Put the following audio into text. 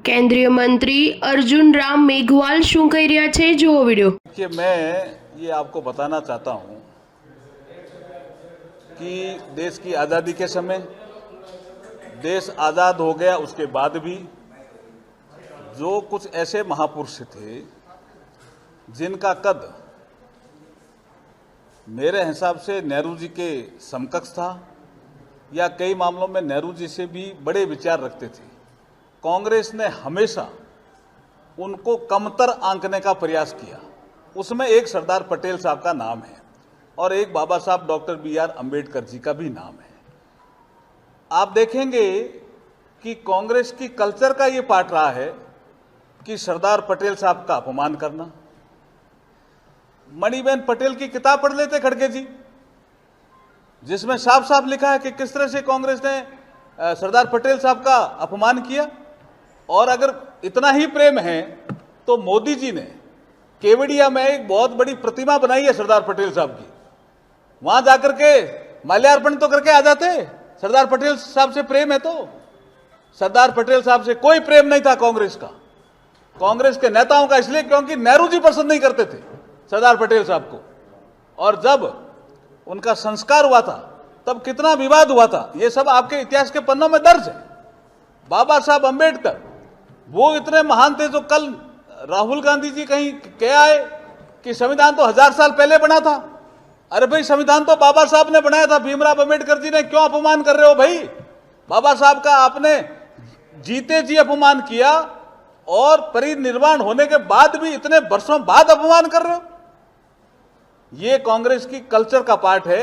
केंद्रीय मंत्री अर्जुन राम मेघवाल શું કહી રહ્યા છે જુઓ વિડિયો। कि मैं ये आपको बताना चाहता हूं कि देश की आज़ादी के समय, देश आज़ाद हो गया उसके बाद भी जो कुछ ऐसे महापुरुष थे जिनका कद मेरे हिसाब से नेहरू जी के समकक्ष था या कई मामलों में नेहरू जी से भी बड़े विचार रखते थे, कांग्रेस ने हमेशा उनको कमतर आंकने का प्रयास किया। उसमें एक सरदार पटेल साहब का नाम है और एक बाबा साहब डॉक्टर B.R. अम्बेडकर जी का भी नाम है। आप देखेंगे कि कांग्रेस की कल्चर का ये पार्ट रहा है कि सरदार पटेल साहब का अपमान करना। मणिबेन पटेल की किताब पढ़ लेते खड़गे जी, जिसमें साफ साफ लिखा है कि किस तरह से कांग्रेस ने सरदार पटेल साहब का अपमान किया। और अगर इतना ही प्रेम है तो मोदी जी ने केवड़िया में एक बहुत बड़ी प्रतिमा बनाई है सरदार पटेल साहब की, वहां जाकर के माल्यार्पण तो करके आ जाते। सरदार पटेल साहब से प्रेम है तो सरदार पटेल साहब से कोई प्रेम नहीं था कांग्रेस का, कांग्रेस के नेताओं का, इसलिए क्योंकि नेहरू जी पसंद नहीं करते थे सरदार पटेल साहब को। और जब उनका संस्कार हुआ था तब कितना विवाद हुआ था, यह सब आपके इतिहास के पन्नों में दर्ज है। बाबा साहब अम्बेडकर वो इतने महान थे जो कल राहुल गांधी जी कहीं कह आए कि संविधान तो 1000 साल पहले बना था। अरे भाई, संविधान तो बाबा साहब ने बनाया था, भीमराव अम्बेडकर जी ने, क्यों अपमान कर रहे हो भाई? बाबा साहब का आपने जीते जी अपमान किया और परिनिर्वाण होने के बाद भी इतने वर्षों बाद अपमान कर रहे हो। ये कांग्रेस की कल्चर का पार्ट है